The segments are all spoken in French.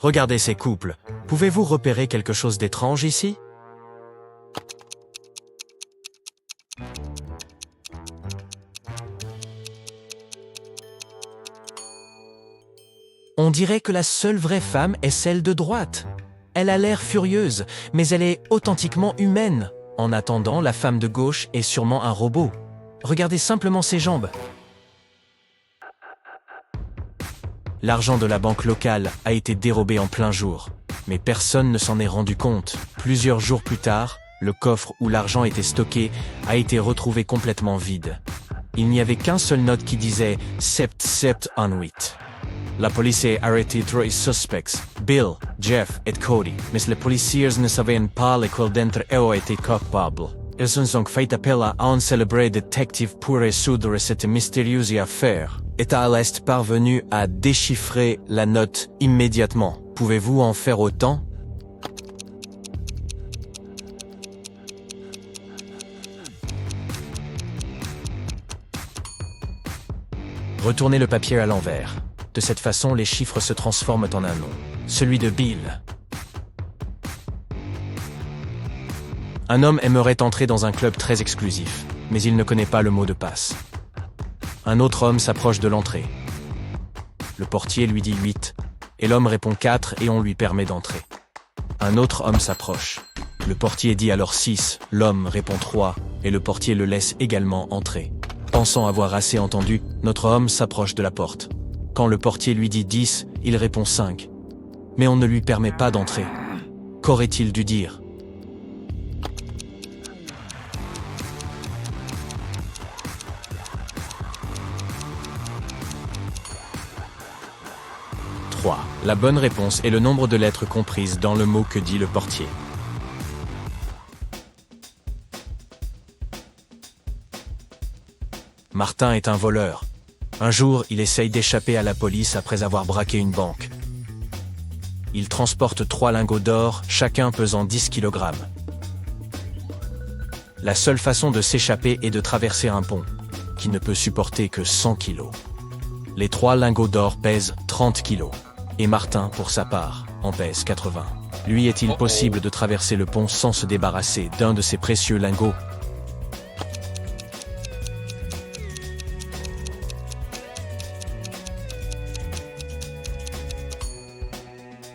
Regardez ces couples. Pouvez-vous repérer quelque chose d'étrange ici? On dirait que la seule vraie femme est celle de droite. Elle a l'air furieuse, mais elle est authentiquement humaine. En attendant, la femme de gauche est sûrement un robot. Regardez simplement ses jambes. L'argent de la banque locale a été dérobé en plein jour, mais personne ne s'en est rendu compte. Plusieurs jours plus tard, le coffre où l'argent était stocké a été retrouvé complètement vide. Il n'y avait qu'un seul note qui disait « Sept en 8 ». La police a arrêté trois suspects, Bill, Jeff et Cody, mais les policiers ne savaient pas lequel d'entre eux était coupable. Ils ont donc fait appel à un célébré détective pour résoudre cette mystérieuse affaire. Est-il parvenu à déchiffrer la note immédiatement? Pouvez-vous en faire autant? Retournez le papier à l'envers. De cette façon, les chiffres se transforment en un nom, celui de Bill. Un homme aimerait entrer dans un club très exclusif, mais il ne connaît pas le mot de passe. Un autre homme s'approche de l'entrée. Le portier lui dit 8, et l'homme répond 4 et on lui permet d'entrer. Un autre homme s'approche. Le portier dit alors 6, l'homme répond 3, et le portier le laisse également entrer. Pensant avoir assez entendu, notre homme s'approche de la porte. Quand le portier lui dit 10, il répond 5. Mais on ne lui permet pas d'entrer. Qu'aurait-il dû dire? La bonne réponse est le nombre de lettres comprises dans le mot que dit le portier. Martin est un voleur. Un jour, il essaye d'échapper à la police après avoir braqué une banque. Il transporte 3 lingots d'or, chacun pesant 10 kg. La seule façon de s'échapper est de traverser un pont, qui ne peut supporter que 100 kg. Les 3 lingots d'or pèsent 30 kg. Et Martin, pour sa part, en pèse 80. Lui est-il possible de traverser le pont sans se débarrasser d'un de ces précieux lingots?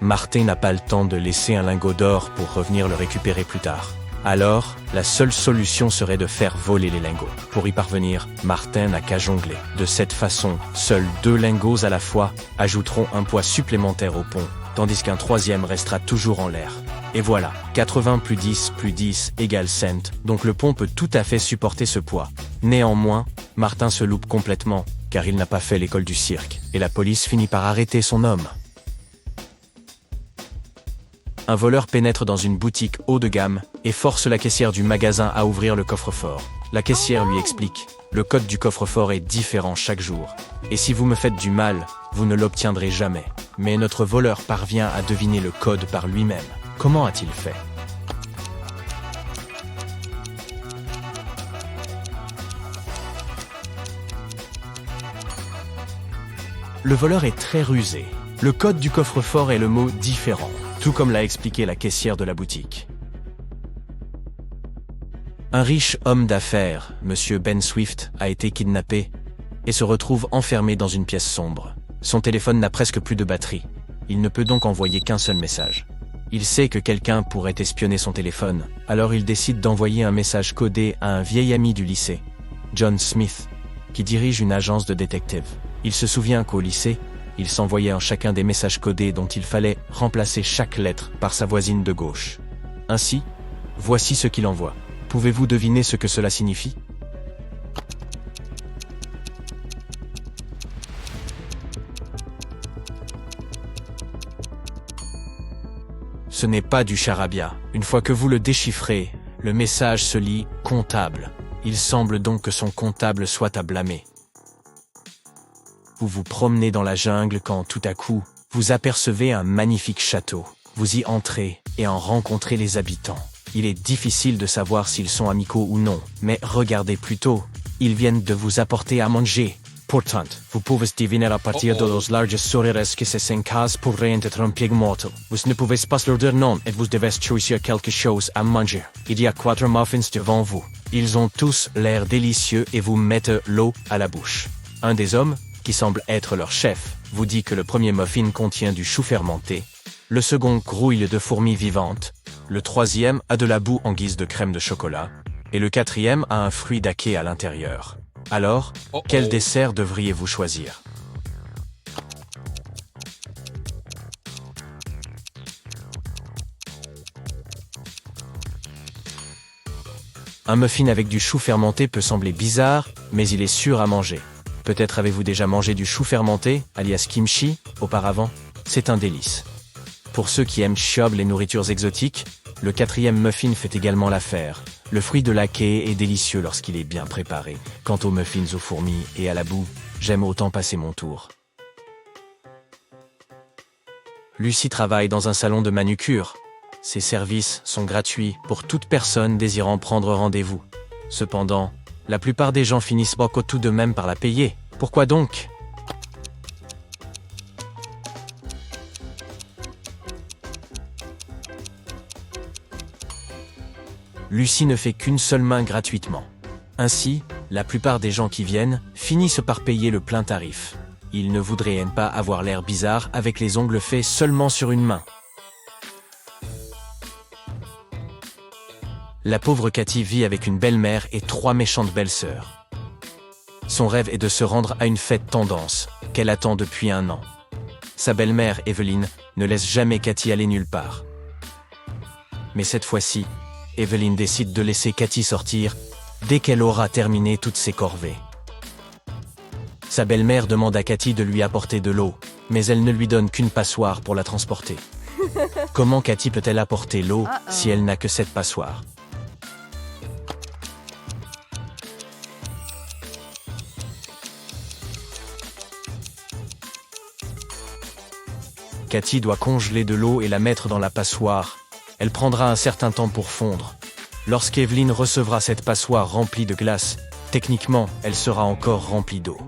Martin n'a pas le temps de laisser un lingot d'or pour revenir le récupérer plus tard. Alors, la seule solution serait de faire voler les lingots. Pour y parvenir, Martin n'a qu'à jongler. De cette façon, seuls 2 lingots à la fois ajouteront un poids supplémentaire au pont, tandis qu'un 3e restera toujours en l'air. Et voilà, 80 plus 10 égale 100, donc le pont peut tout à fait supporter ce poids. Néanmoins, Martin se loupe complètement, car il n'a pas fait l'école du cirque, et la police finit par arrêter son homme. Un voleur pénètre dans une boutique haut de gamme et force la caissière du magasin à ouvrir le coffre-fort. La caissière lui explique « Le code du coffre-fort est différent chaque jour. Et si vous me faites du mal, vous ne l'obtiendrez jamais. » Mais notre voleur parvient à deviner le code par lui-même. Comment a-t-il fait? Le voleur est très rusé. Le code du coffre-fort est le mot « différent ». Tout comme l'a expliqué la caissière de la boutique. Un riche homme d'affaires, Monsieur Ben Swift, a été kidnappé et se retrouve enfermé dans une pièce sombre. Son téléphone n'a presque plus de batterie. Il ne peut donc envoyer qu'un seul message. Il sait que quelqu'un pourrait espionner son téléphone, alors il décide d'envoyer un message codé à un vieil ami du lycée, John Smith, qui dirige une agence de détectives. Il se souvient qu'au lycée, il s'envoyait en chacun des messages codés dont il fallait remplacer chaque lettre par sa voisine de gauche. Ainsi, voici ce qu'il envoie. Pouvez-vous deviner ce que cela signifie? Ce n'est pas du charabia. Une fois que vous le déchiffrez, le message se lit « comptable ». Il semble donc que son comptable soit à blâmer. Vous vous promenez dans la jungle quand, tout à coup, vous apercevez un magnifique château. Vous y entrez et en rencontrez les habitants. Il est difficile de savoir s'ils sont amicaux ou non, mais regardez plutôt, ils viennent de vous apporter à manger. Pourtant, vous pouvez deviner à partir de los larges sourires que ces 5 cases pourraient être un piège mortel. Vous ne pouvez pas leur dire non et vous devez choisir quelque chose à manger. Il y a 4 muffins devant vous. Ils ont tous l'air délicieux et vous mettez l'eau à la bouche. Un des hommes, qui semble être leur chef, vous dit que le premier muffin contient du chou fermenté. Le second grouille de fourmis vivantes. Le troisième a de la boue en guise de crème de chocolat. Et le quatrième a un fruit daqué à l'intérieur. Alors, quel dessert devriez-vous choisir? Un muffin avec du chou fermenté peut sembler bizarre, mais il est sûr à manger. Peut-être avez-vous déjà mangé du chou fermenté, alias kimchi, auparavant? C'est un délice. Pour ceux qui aiment les nourritures exotiques, le quatrième muffin fait également l'affaire. Le fruit de laqué est délicieux lorsqu'il est bien préparé. Quant aux muffins aux fourmis et à la boue, j'aime autant passer mon tour. Lucie travaille dans un salon de manucure. Ses services sont gratuits pour toute personne désirant prendre rendez-vous. Cependant, la plupart des gens finissent tout de même par la payer. Pourquoi donc? Lucie ne fait qu'une seule main gratuitement. Ainsi, la plupart des gens qui viennent finissent par payer le plein tarif. Ils ne voudraient pas avoir l'air bizarre avec les ongles faits seulement sur une main. La pauvre Cathy vit avec une belle-mère et 3 méchantes belles-sœurs. Son rêve est de se rendre à une fête tendance, qu'elle attend depuis 1 an. Sa belle-mère, Evelyne, ne laisse jamais Cathy aller nulle part. Mais cette fois-ci, Evelyne décide de laisser Cathy sortir dès qu'elle aura terminé toutes ses corvées. Sa belle-mère demande à Cathy de lui apporter de l'eau, mais elle ne lui donne qu'une passoire pour la transporter. Comment Cathy peut-elle apporter l'eau si elle n'a que cette passoire? Cathy doit congeler de l'eau et la mettre dans la passoire. Elle prendra un certain temps pour fondre. Lorsqu'Evelyne recevra cette passoire remplie de glace, techniquement, elle sera encore remplie d'eau.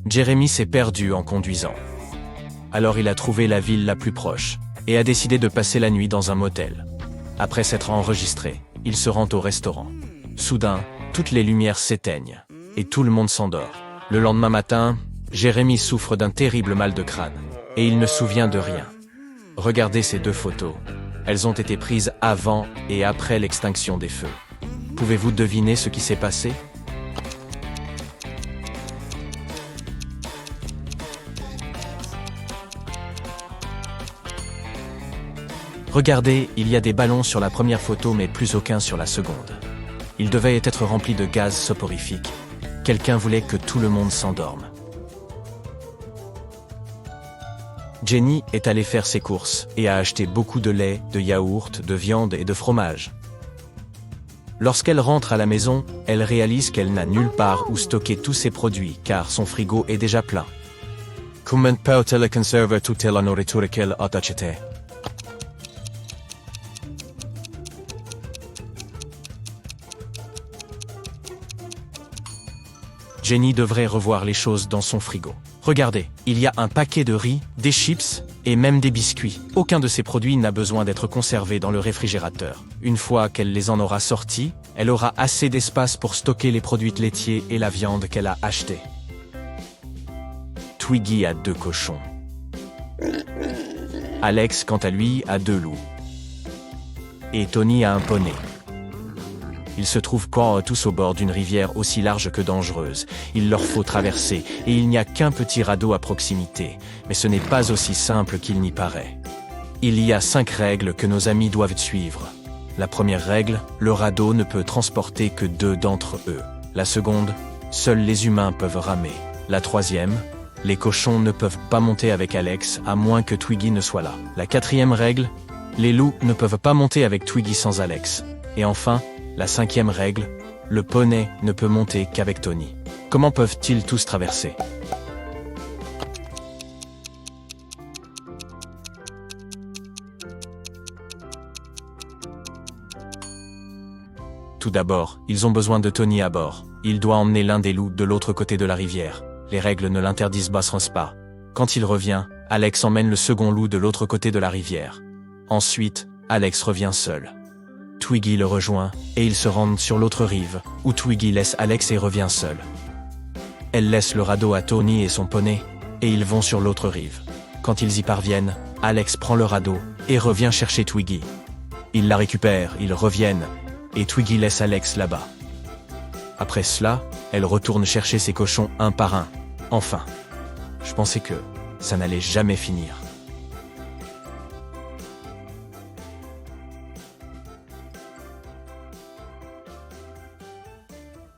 Jérémy s'est perdu en conduisant. Alors il a trouvé la ville la plus proche, et a décidé de passer la nuit dans un motel. Après s'être enregistré, il se rend au restaurant. Soudain, toutes les lumières s'éteignent, et tout le monde s'endort. Le lendemain matin, Jérémy souffre d'un terrible mal de crâne, et il ne se souvient de rien. Regardez ces 2 photos. Elles ont été prises avant et après l'extinction des feux. Pouvez-vous deviner ce qui s'est passé? Regardez, il y a des ballons sur la première photo mais plus aucun sur la seconde. Ils devaient être remplis de gaz soporifique. Quelqu'un voulait que tout le monde s'endorme. Jenny est allée faire ses courses et a acheté beaucoup de lait, de yaourt, de viande et de fromage. Lorsqu'elle rentre à la maison, elle réalise qu'elle n'a nulle part où stocker tous ses produits car son frigo est déjà plein. Comment peut-elle conserver toute la nourriture qu'elle a achetée? Jenny devrait revoir les choses dans son frigo. Regardez, il y a un paquet de riz, des chips et même des biscuits. Aucun de ces produits n'a besoin d'être conservé dans le réfrigérateur. Une fois qu'elle les en aura sortis, elle aura assez d'espace pour stocker les produits laitiers et la viande qu'elle a achetés. Twiggy a 2 cochons. Alex, quant à lui, a 2 loups. Et Tony a un poney. Ils se trouvent tous au bord d'une rivière aussi large que dangereuse. Il leur faut traverser, et il n'y a qu'un petit radeau à proximité. Mais ce n'est pas aussi simple qu'il n'y paraît. Il y a 5 règles que nos amis doivent suivre. La première règle, le radeau ne peut transporter que 2 d'entre eux. La seconde, seuls les humains peuvent ramer. La troisième, les cochons ne peuvent pas monter avec Alex à moins que Twiggy ne soit là. La quatrième règle, les loups ne peuvent pas monter avec Twiggy sans Alex. Et enfin, la 5e règle, le poney ne peut monter qu'avec Tony. Comment peuvent-ils tous traverser? Tout d'abord, ils ont besoin de Tony à bord. Il doit emmener l'un des loups de l'autre côté de la rivière. Les règles ne l'interdisent pas. Quand il revient, Alex emmène le second loup de l'autre côté de la rivière. Ensuite, Alex revient seul. Twiggy le rejoint, et ils se rendent sur l'autre rive, où Twiggy laisse Alex et revient seul. Elle laisse le radeau à Tony et son poney, et ils vont sur l'autre rive. Quand ils y parviennent, Alex prend le radeau, et revient chercher Twiggy. Ils la récupèrent, ils reviennent, et Twiggy laisse Alex là-bas. Après cela, elle retourne chercher ses cochons un par un. Enfin, je pensais que ça n'allait jamais finir.